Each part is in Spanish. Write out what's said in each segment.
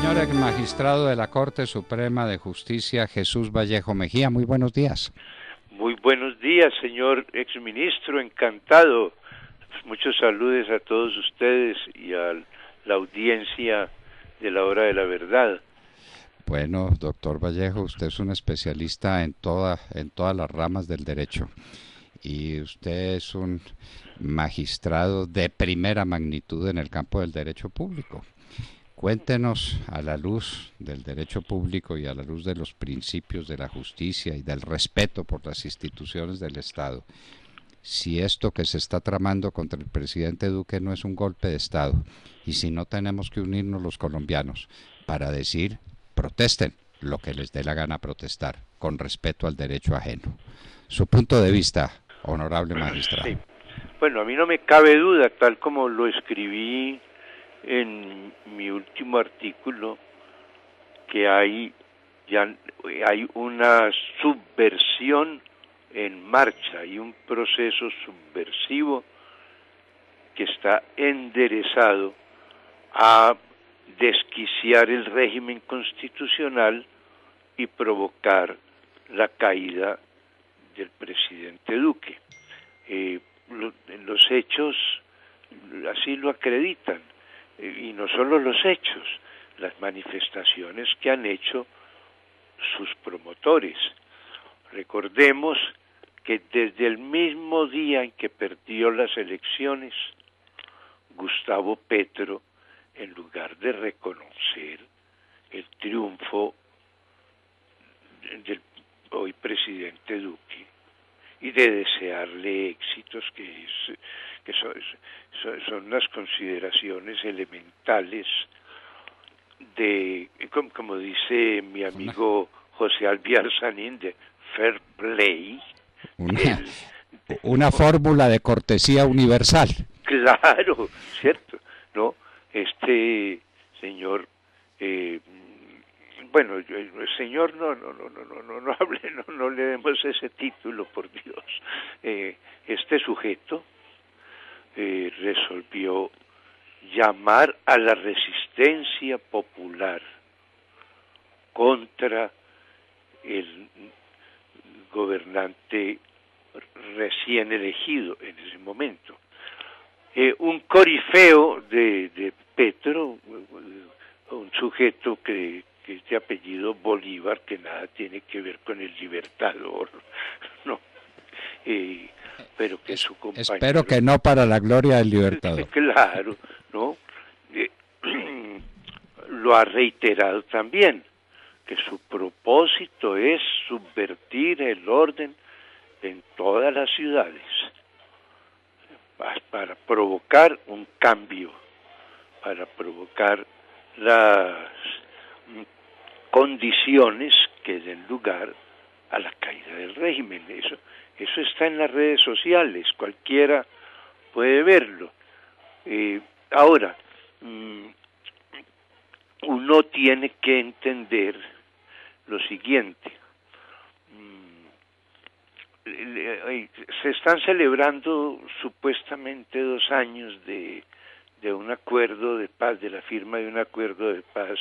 Señor ex magistrado de la Corte Suprema de Justicia, Jesús Vallejo Mejía, muy buenos días. Muy buenos días, señor exministro, encantado. Muchos saludos a todos ustedes y a la audiencia de la Hora de la Verdad. Bueno, doctor Vallejo, usted es un especialista en todas las ramas del derecho y usted es un magistrado de primera magnitud en el campo del derecho público. Cuéntenos, a la luz del derecho público y a la luz de los principios de la justicia y del respeto por las instituciones del Estado, si esto que se está tramando contra el presidente Duque no es un golpe de Estado y si no tenemos que unirnos los colombianos para decir, protesten lo que les dé la gana protestar, con respeto al derecho ajeno. Su punto de vista, honorable magistrado. Sí. Bueno, a mí no me cabe duda, tal como lo escribí en mi último artículo, que hay una subversión en marcha, hay un proceso subversivo que está enderezado a desquiciar el régimen constitucional y provocar la caída del presidente Duque. Los hechos así lo acreditan, y no solo los hechos, las manifestaciones que han hecho sus promotores. Recordemos que desde el mismo día en que perdió las elecciones, Gustavo Petro, en lugar de reconocer el triunfo del hoy presidente Duque y de desearle éxitos, que son las consideraciones elementales de, como dice mi amigo José Alviar Sanín, de fair play. Una fórmula de cortesía universal. Claro, cierto, ¿no? Este señor, bueno, el señor no hable, no le demos ese título, por Dios. Este sujeto resolvió llamar a la resistencia popular contra el gobernante recién elegido en ese momento. Un corifeo de Petro, un sujeto que es de apellido Bolívar, que nada tiene que ver con el Libertador, no, pero que su compañero... Espero que no para la gloria del Libertador. Claro, ¿no? Lo ha reiterado también, que su propósito es subvertir el orden en todas las ciudades, para provocar un cambio, para provocar las condiciones que den lugar a la caída del régimen. Eso está en las redes sociales, cualquiera puede verlo. Ahora, uno tiene que entender lo siguiente. Se están celebrando supuestamente 2 años de un acuerdo de paz, de la firma de un acuerdo de paz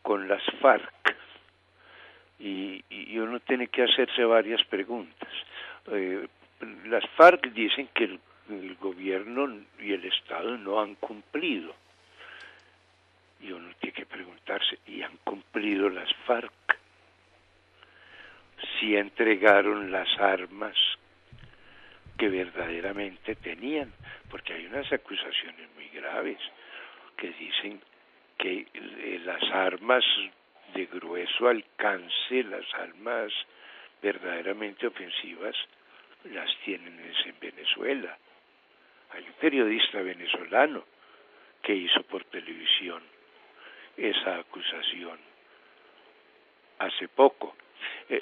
con las FARC, y uno tiene que hacerse varias preguntas. Las FARC dicen que el gobierno y el Estado no han cumplido, y uno tiene que preguntarse, ¿y han cumplido las FARC? Si entregaron las armas que verdaderamente tenían, porque hay unas acusaciones muy graves que dicen que las armas de grueso alcance, las armas verdaderamente ofensivas, las tienen en Venezuela. Hay un periodista venezolano que hizo por televisión esa acusación hace poco.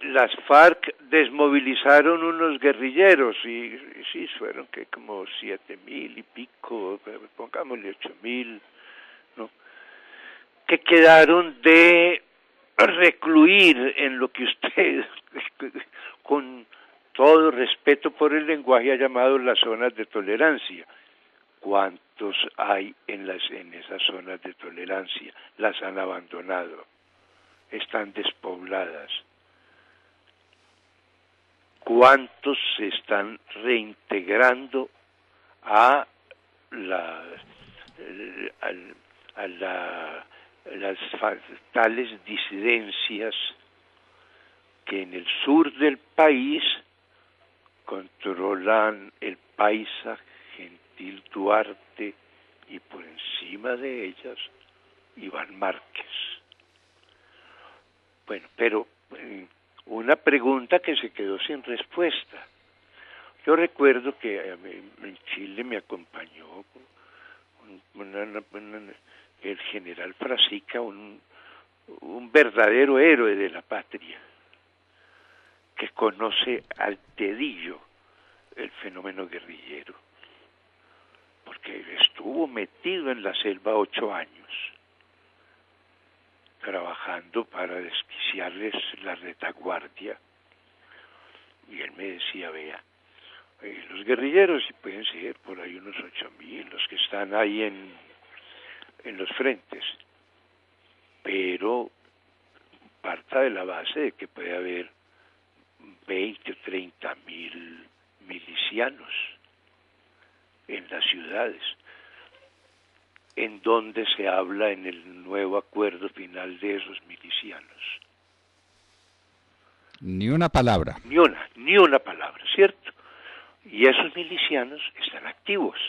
Las FARC desmovilizaron unos guerrilleros y sí, fueron que como 7,000 y pico, pongámosle 8,000, ¿no? Que quedaron de recluir en lo que usted, con todo respeto por el lenguaje, ha llamado las zonas de tolerancia. ¿Cuántos hay en esas zonas de tolerancia? Las han abandonado, están despobladas. ¿Cuántos se están reintegrando a las tales disidencias que en el sur del país controlan el Paisa, Gentil Duarte y por encima de ellas Iván Márquez? Bueno, pero una pregunta que se quedó sin respuesta. Yo recuerdo que en Chile me acompañó el general Frasica, un verdadero héroe de la patria, que conoce al dedillo el fenómeno guerrillero, porque estuvo metido en la selva 8 años, trabajando para desquiciarles la retaguardia. Y él me decía, vea, los guerrilleros, y pueden ser por ahí unos 8.000 los que están ahí en los frentes, pero parta de la base de que puede haber 20 o 30.000 milicianos en las ciudades, en donde se habla en el nuevo acuerdo final de esos milicianos. Ni una palabra. Ni una palabra, ¿cierto? Y esos milicianos están activos.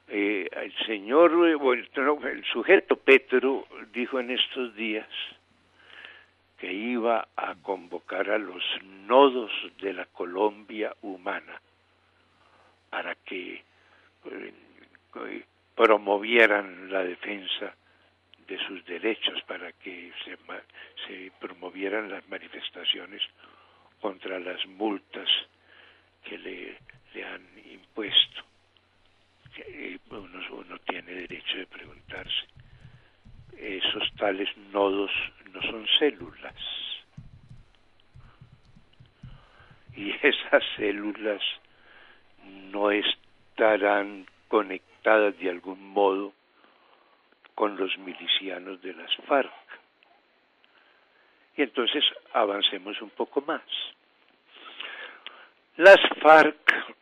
El señor, el sujeto Petro dijo en estos días que iba a convocar a los nodos de la Colombia humana para que promovieran la defensa de sus derechos, para que se promovieran las manifestaciones contra las multas que le han impuesto. Uno tiene derecho de preguntarse, esos tales nodos no son células, y esas células no estarán conectadas de algún modo con los milicianos de las FARC. Y entonces avancemos un poco más. Las FARC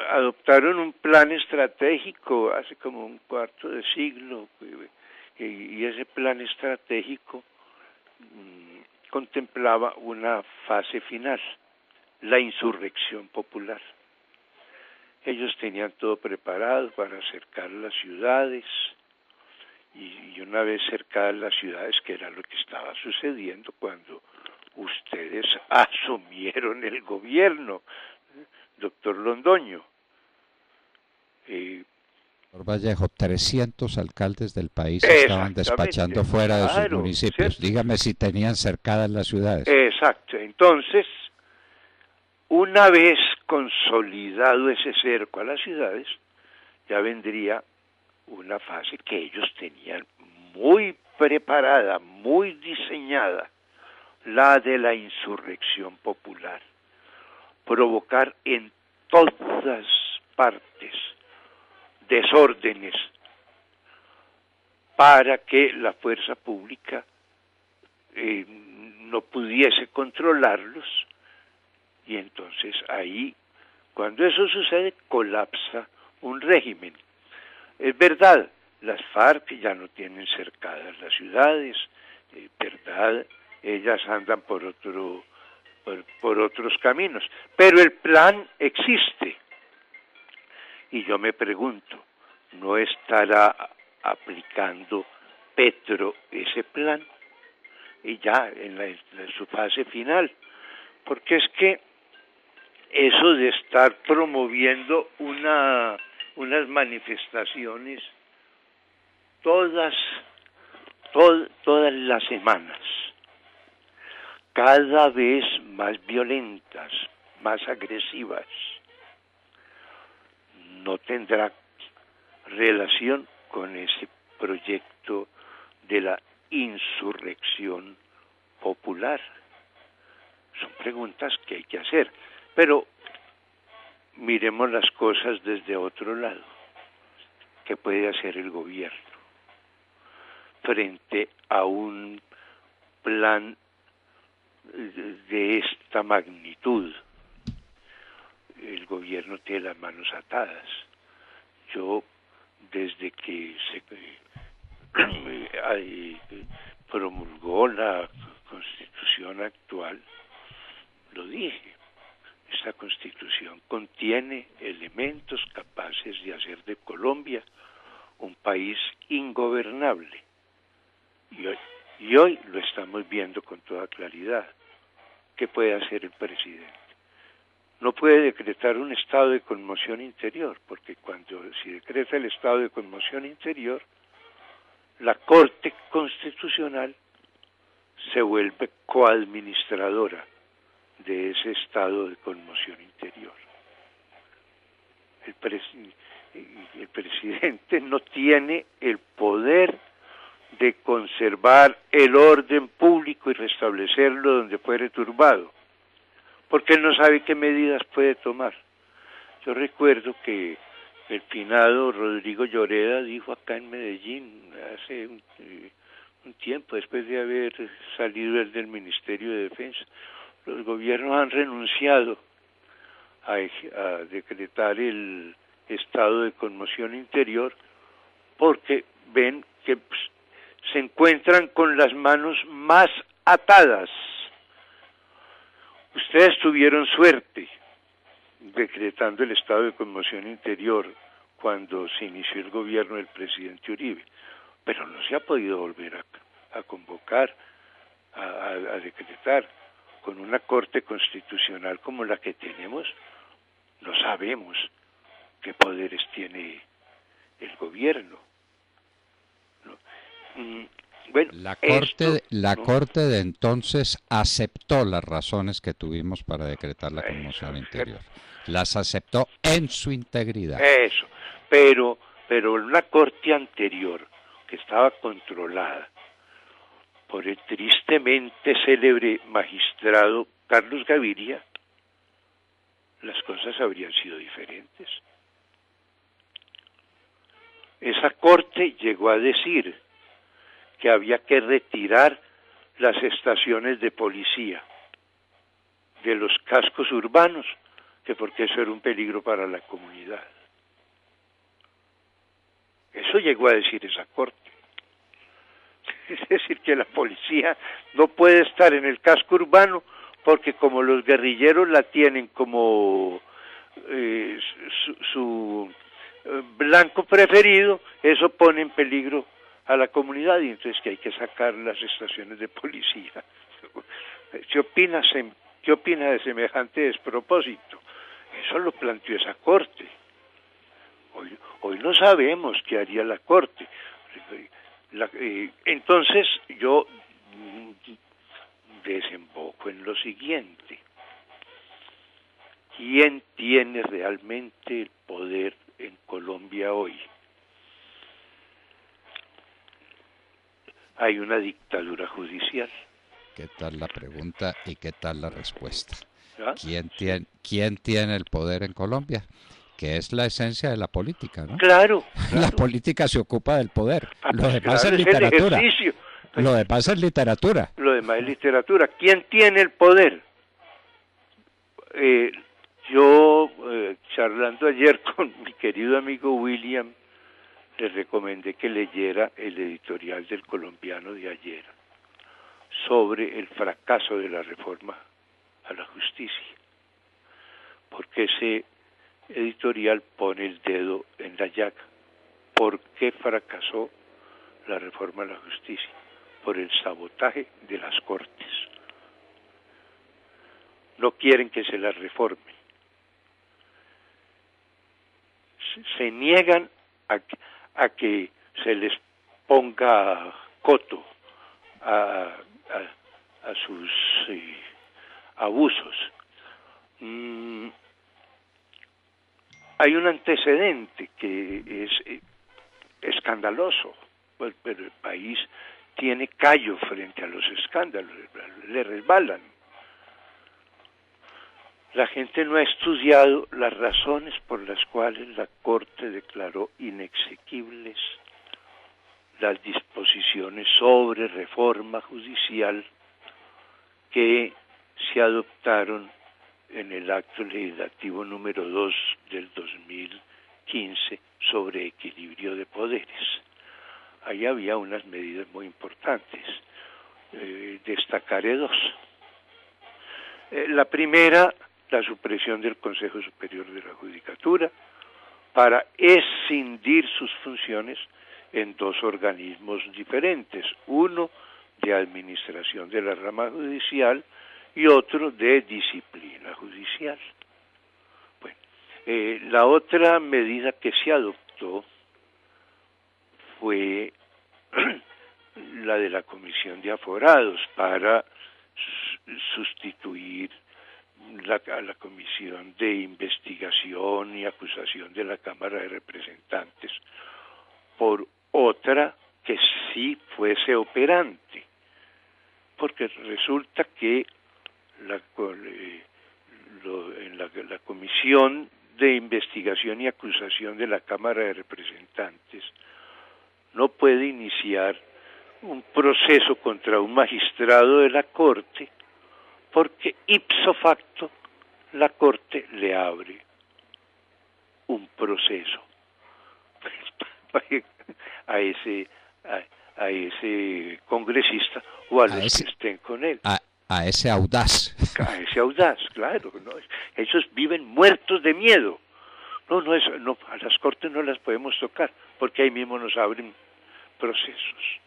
adoptaron un plan estratégico hace como un cuarto de siglo, y ese plan estratégico contemplaba una fase final, la insurrección popular. Ellos tenían todo preparado para cercar las ciudades, y una vez cercadas las ciudades, que era lo que estaba sucediendo cuando ustedes asumieron el gobierno, doctor Londoño. Doctor Vallejo, 300 alcaldes del país estaban despachando fuera de sus municipios. ¿Cierto? Dígame si tenían cercadas las ciudades. Exacto. Entonces, una vez consolidado ese cerco a las ciudades, ya vendría una fase que ellos tenían muy preparada, muy diseñada, la de la insurrección popular. Provocar en todas partes desórdenes para que la fuerza pública no pudiese controlarlos, y entonces ahí, cuando eso sucede, colapsa un régimen. Es verdad, las FARC ya no tienen cercadas las ciudades, es verdad, ellas andan por otros caminos, pero el plan existe. Y yo me pregunto, ¿no estará aplicando Petro ese plan? Y ya en su fase final, porque es que eso de estar promoviendo unas manifestaciones todas las semanas, cada vez más violentas, más agresivas, no tendrá relación con ese proyecto de la insurrección popular. Son preguntas que hay que hacer, pero miremos las cosas desde otro lado. ¿Qué puede hacer el gobierno frente a un plan de esta magnitud? El gobierno tiene las manos atadas. Yo, desde que se promulgó la Constitución actual, lo dije, esta Constitución contiene elementos capaces de hacer de Colombia un país ingobernable. Y hoy lo estamos viendo con toda claridad. ¿Qué puede hacer el presidente? No puede decretar un estado de conmoción interior, porque si decreta el estado de conmoción interior, la Corte Constitucional se vuelve coadministradora de ese estado de conmoción interior. El presidente no tiene el poder de conservar el orden público y restablecerlo donde fuere turbado, porque él no sabe qué medidas puede tomar. Yo recuerdo que el finado Rodrigo Lloreda dijo acá en Medellín hace un tiempo, después de haber salido él del Ministerio de Defensa, los gobiernos han renunciado a decretar el estado de conmoción interior porque ven que se encuentran con las manos más atadas. Ustedes tuvieron suerte decretando el estado de conmoción interior cuando se inició el gobierno del presidente Uribe, pero no se ha podido volver a convocar, a decretar. Con una Corte Constitucional como la que tenemos, no sabemos qué poderes tiene el gobierno. Bueno, la Corte de entonces aceptó las razones que tuvimos para decretar la conmoción interior. Las aceptó en su integridad. Eso, pero una Corte anterior que estaba controlada por el tristemente célebre magistrado Carlos Gaviria, las cosas habrían sido diferentes. Esa Corte llegó a decir que había que retirar las estaciones de policía de los cascos urbanos, que porque eso era un peligro para la comunidad. Eso llegó a decir esa Corte. Es decir, que la policía no puede estar en el casco urbano porque como los guerrilleros la tienen como su blanco preferido, eso pone en peligro a la comunidad y entonces que hay que sacar las estaciones de policía. ¿Qué opina de semejante despropósito? Eso lo planteó esa Corte. Hoy no sabemos qué haría la Corte. Entonces yo desemboco en lo siguiente. ¿Quién tiene realmente el poder en Colombia hoy? Hay una dictadura judicial. ¿Qué tal la pregunta y qué tal la respuesta? ¿Ah? ¿Quién tiene el poder en Colombia? Que es la esencia de la política, ¿no? Claro. La política se ocupa del poder. Lo demás claro, es literatura. Lo demás es literatura. Lo demás es literatura. ¿Quién tiene el poder? Yo, charlando ayer con mi querido amigo William, le recomendé que leyera el editorial del Colombiano de ayer sobre el fracaso de la reforma a la justicia, porque ese editorial pone el dedo en la llaga. ¿Por qué fracasó la reforma a la justicia? Por el sabotaje de las Cortes. No quieren que se la reforme. Se niegan a que se les ponga coto a sus abusos. Hay un antecedente que es escandaloso, pero el país tiene callo frente a los escándalos, le resbalan. la gente no ha estudiado las razones por las cuales la Corte declaró inexequibles las disposiciones sobre reforma judicial que se adoptaron en el acto legislativo número 2 del 2015 sobre equilibrio de poderes. Ahí había unas medidas muy importantes. Destacaré dos. La primera, la supresión del Consejo Superior de la Judicatura para escindir sus funciones en dos organismos diferentes, uno de administración de la rama judicial y otro de disciplina judicial. Bueno, la otra medida que se adoptó fue la de la Comisión de Aforados para sustituir a la Comisión de Investigación y Acusación de la Cámara de Representantes por otra que sí fuese operante, porque resulta que en la Comisión de Investigación y Acusación de la Cámara de Representantes no puede iniciar un proceso contra un magistrado de la Corte porque ipso facto la Corte le abre un proceso a ese congresista o a los que estén con él. A ese audaz. A ese audaz, claro. ¿No? Ellos viven muertos de miedo. No, a las Cortes no las podemos tocar porque ahí mismo nos abren procesos.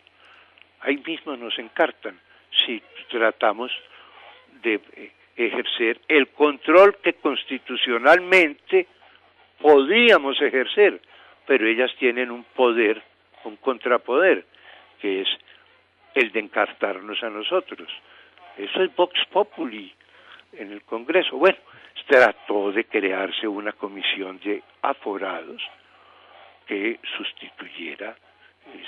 Ahí mismo nos encartan si tratamos de ejercer el control que constitucionalmente podríamos ejercer, pero ellas tienen un poder, un contrapoder, que es el de encartarnos a nosotros. Eso es Vox Populi en el Congreso. Bueno, trató de crearse una comisión de aforados que sustituyera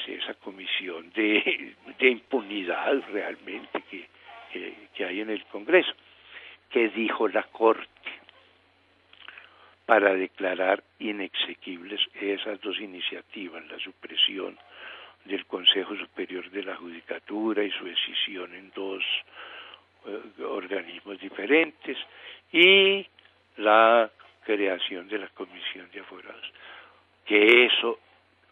esa comisión de impunidad realmente que hay en el Congreso. ¿Qué dijo la Corte para declarar inexequibles esas dos iniciativas, la supresión del Consejo Superior de la Judicatura y su escisión en dos organismos diferentes y la creación de la Comisión de Aforados? Que eso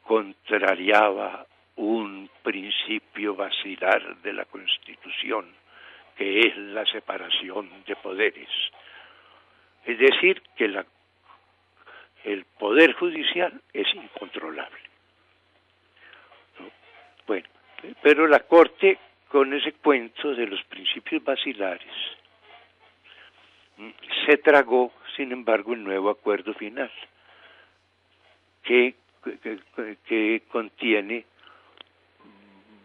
contrariaba un principio basilar de la Constitución, que es la separación de poderes. Es decir, que el poder judicial es incontrolable. ¿No? Bueno, pero la Corte, con ese cuento de los principios basilares, se tragó, sin embargo, el nuevo acuerdo final, que contiene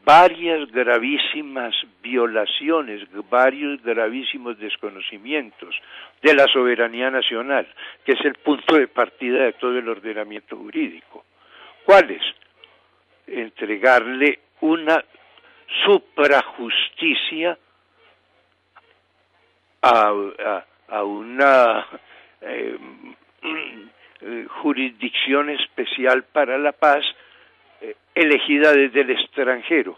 varias gravísimas violaciones, varios gravísimos desconocimientos de la soberanía nacional, que es el punto de partida de todo el ordenamiento jurídico. ¿Cuáles? Entregarle una suprajusticia a una jurisdicción especial para la paz elegida desde el extranjero.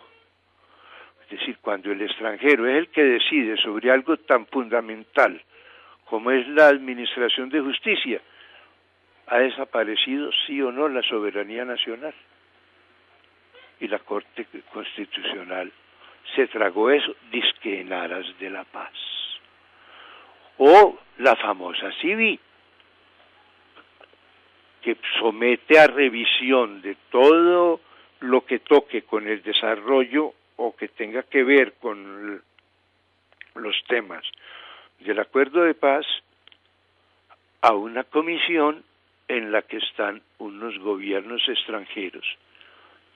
Es decir, cuando el extranjero es el que decide sobre algo tan fundamental como es la administración de justicia, ha desaparecido sí o no la soberanía nacional. Y la Corte Constitucional se tragó eso, dizque en aras de la paz. O la famosa CIVI, que somete a revisión de todo lo que toque con el desarrollo o que tenga que ver con los temas del acuerdo de paz a una comisión en la que están unos gobiernos extranjeros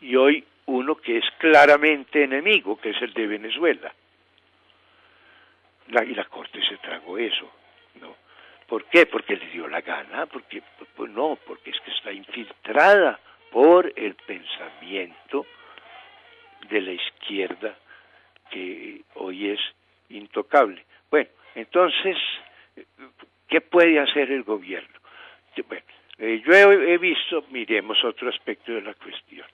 y hoy uno que es claramente enemigo, que es el de Venezuela. Y la Corte se tragó eso, ¿no? ¿Por qué? Porque le dio la gana, porque es que está infiltrada por el pensamiento de la izquierda que hoy es intocable. Bueno, entonces ¿Qué puede hacer el gobierno? Bueno, yo he visto, miremos otro aspecto de la cuestión.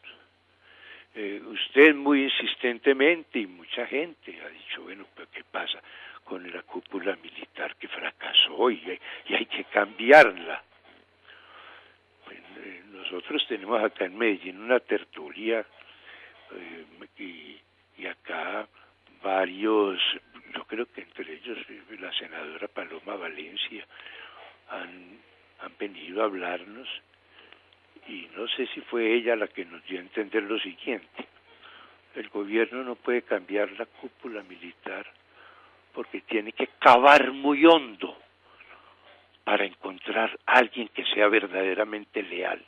Usted muy insistentemente y mucha gente ha dicho, bueno, pero ¿qué pasa con la cúpula militar que fracasó y hay que cambiarla? Bueno, nosotros tenemos acá en Medellín una tertulia y acá varios, yo creo que entre ellos la senadora Paloma Valencia han venido a hablarnos, y no sé si fue ella la que nos dio a entender lo siguiente: el gobierno no puede cambiar la cúpula militar porque tiene que cavar muy hondo para encontrar a alguien que sea verdaderamente leal.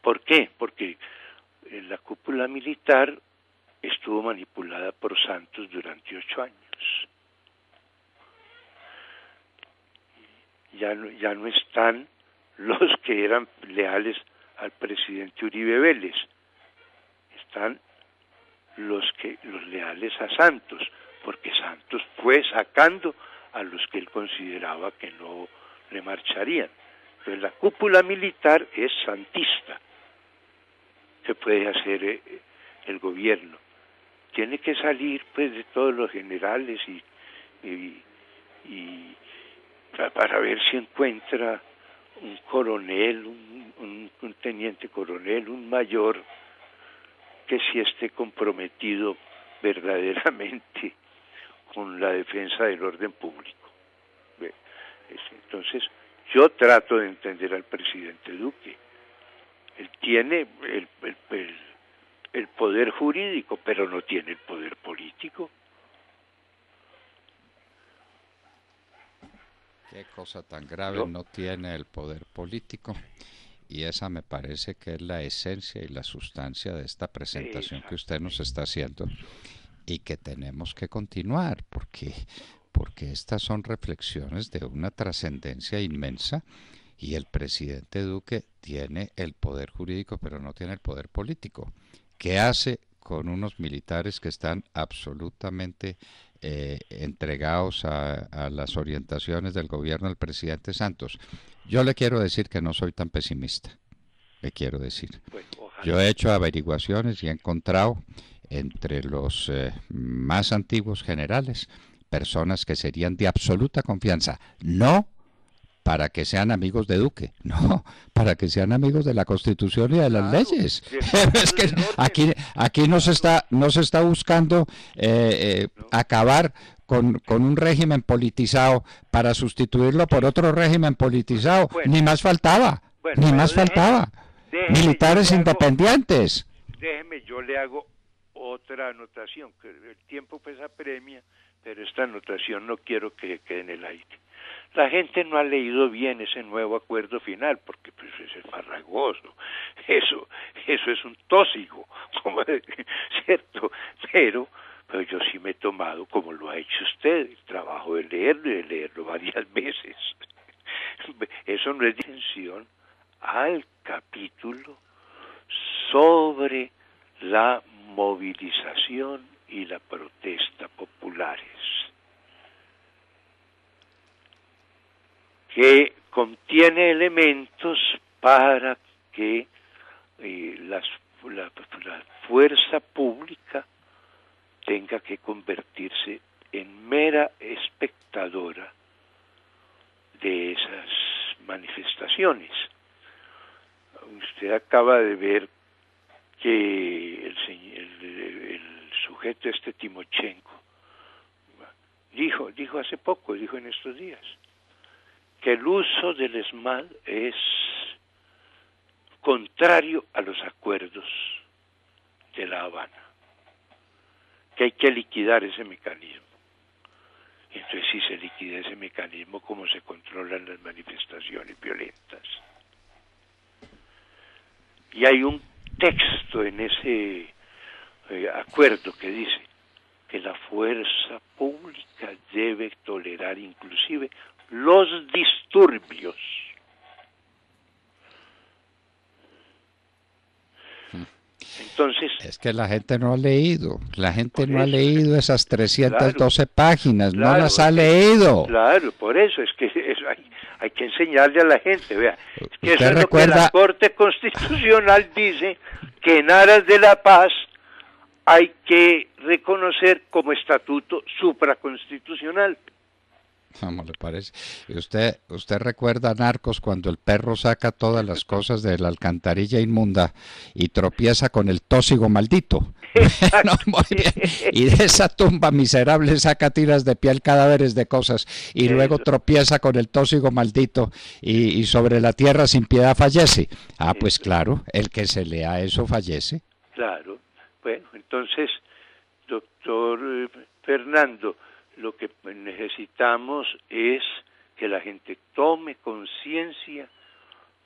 ¿Por qué? Porque la cúpula militar estuvo manipulada por Santos durante 8 años. Ya no están los que eran leales al presidente Uribe Vélez, están los leales a Santos, porque Santos fue sacando a los que él consideraba que no le marcharían. Entonces la cúpula militar es santista. ¿Qué puede hacer el gobierno? Tiene que salir pues de todos los generales y para ver si encuentra un coronel, un teniente coronel, un mayor, que sí esté comprometido verdaderamente con la defensa del orden público. Entonces, yo trato de entender al presidente Duque. Él tiene el poder jurídico, pero no tiene el poder político. Qué cosa tan grave, no tiene el poder político. Y esa me parece que es la esencia y la sustancia de esta presentación que usted nos está haciendo y que tenemos que continuar, porque estas son reflexiones de una trascendencia inmensa, y el presidente Duque tiene el poder jurídico pero no tiene el poder político. ¿Qué hace con unos militares que están absolutamente entregados a las orientaciones del gobierno del presidente Santos? Yo le quiero decir que no soy tan pesimista, le quiero decir. Yo he hecho averiguaciones y he encontrado entre los más antiguos generales personas que serían de absoluta confianza, no para que sean amigos de Duque, no, para que sean amigos de la Constitución y de las leyes. Es que aquí no se está buscando acabar con un régimen politizado para sustituirlo por otro régimen politizado. Ni más faltaba, militares independientes. Déjeme, yo le hago otra anotación, que el tiempo pues apremia, pero esta anotación no quiero que quede en el aire. La gente no ha leído bien ese nuevo acuerdo final, porque pues es farragoso, eso es un tóxico, ¿cierto? Pero yo sí me he tomado, como lo ha hecho usted, el trabajo de leerlo y de leerlo varias veces. Eso no es distinción al capítulo sobre la movilización y la protesta populares, que contiene elementos para que la fuerza pública tenga que convertirse en mera espectadora de esas manifestaciones. Usted acaba de ver que el sujeto Timochenko dijo hace poco, dijo en estos días, que el uso del ESMAD es contrario a los acuerdos de La Habana, que hay que liquidar ese mecanismo. Y entonces, si se liquida ese mecanismo, ¿cómo se controlan las manifestaciones violentas? Y hay un texto en ese acuerdo que dice que la fuerza pública debe tolerar inclusive los disturbios. Entonces, es que la gente no ha leído, la gente no ha eso, leído esas 312 páginas, no claro, las ha leído. claro, por eso es que eso hay que enseñarle a la gente, vea, es que eso ¿Usted es lo que recuerda? la Corte Constitucional dice, que en aras de la paz hay que reconocer como estatuto supraconstitucional. ¿Cómo le parece? ¿Y usted recuerda a Narcos cuando el perro saca todas las cosas de la alcantarilla inmunda y tropieza con el tóxigo maldito? Bueno, muy bien. Y de esa tumba miserable saca tiras de piel, cadáveres de cosas y luego tropieza con el tóxigo maldito y sobre la tierra sin piedad fallece. Ah, pues claro, el que se lea eso fallece. Claro. Bueno, entonces, doctor Fernando, lo que necesitamos es que la gente tome conciencia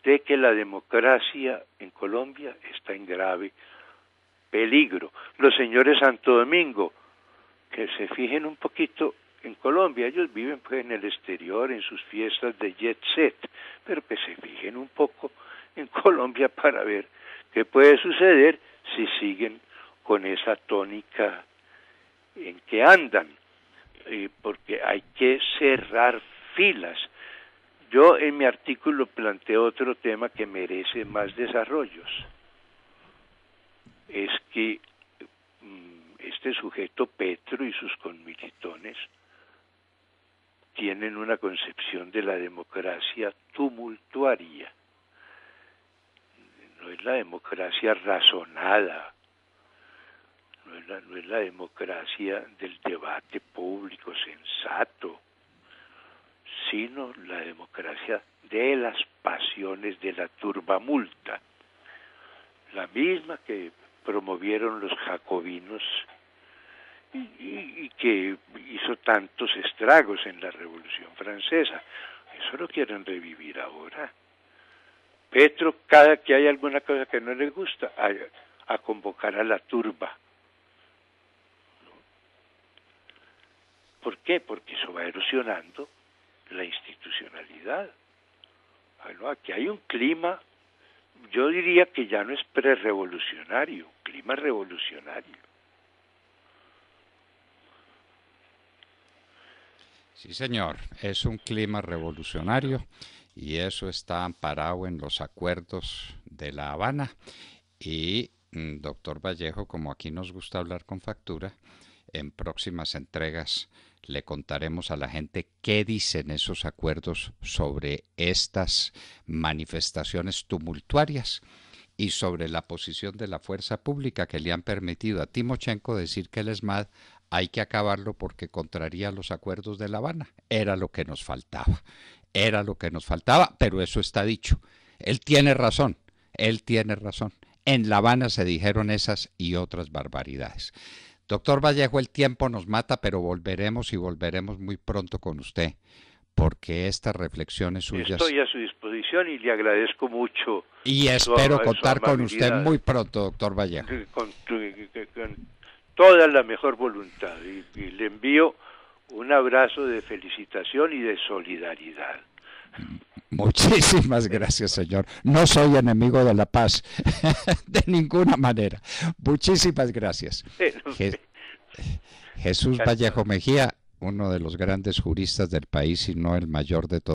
de que la democracia en Colombia está en grave peligro. Los señores Santo Domingo, que se fijen un poquito en Colombia, ellos viven pues en el exterior, en sus fiestas de jet set, pero que se fijen un poco en Colombia para ver qué puede suceder si siguen con esa tónica en que andan. Porque hay que cerrar filas. Yo en mi artículo planteo otro tema que merece más desarrollos. Es que este sujeto Petro y sus conmilitones tienen una concepción de la democracia tumultuaria. No es la democracia razonada, no es la democracia del debate público sensato, sino la democracia de las pasiones, de la turbamulta, la misma que promovieron los jacobinos y que hizo tantos estragos en la Revolución Francesa. Eso lo quieren revivir ahora. Petro, cada que hay alguna cosa que no le gusta, a convocar a la turba. ¿Por qué? Porque eso va erosionando la institucionalidad. Bueno, aquí hay un clima, yo diría que ya no es prerevolucionario, un clima revolucionario. Sí, señor, es un clima revolucionario y eso está amparado en los acuerdos de La Habana. Y, doctor Vallejo, como aquí nos gusta hablar con factura, en próximas entregas le contaremos a la gente qué dicen esos acuerdos sobre estas manifestaciones tumultuarias y sobre la posición de la fuerza pública que le han permitido a Timochenko decir que el ESMAD hay que acabarlo porque contraría los acuerdos de La Habana. Era lo que nos faltaba, pero eso está dicho. Él tiene razón. En La Habana se dijeron esas y otras barbaridades. Doctor Vallejo, el tiempo nos mata, pero volveremos y volveremos muy pronto con usted, porque estas reflexiones suyas... Estoy a su disposición y le agradezco mucho. Y espero contar con usted muy pronto, doctor Vallejo. Con toda la mejor voluntad. Y le envío un abrazo de felicitación y de solidaridad. Muchísimas gracias, señor. No soy enemigo de la paz, de ninguna manera. Muchísimas gracias. Jesús Vallejo Mejía, uno de los grandes juristas del país y no el mayor de todos.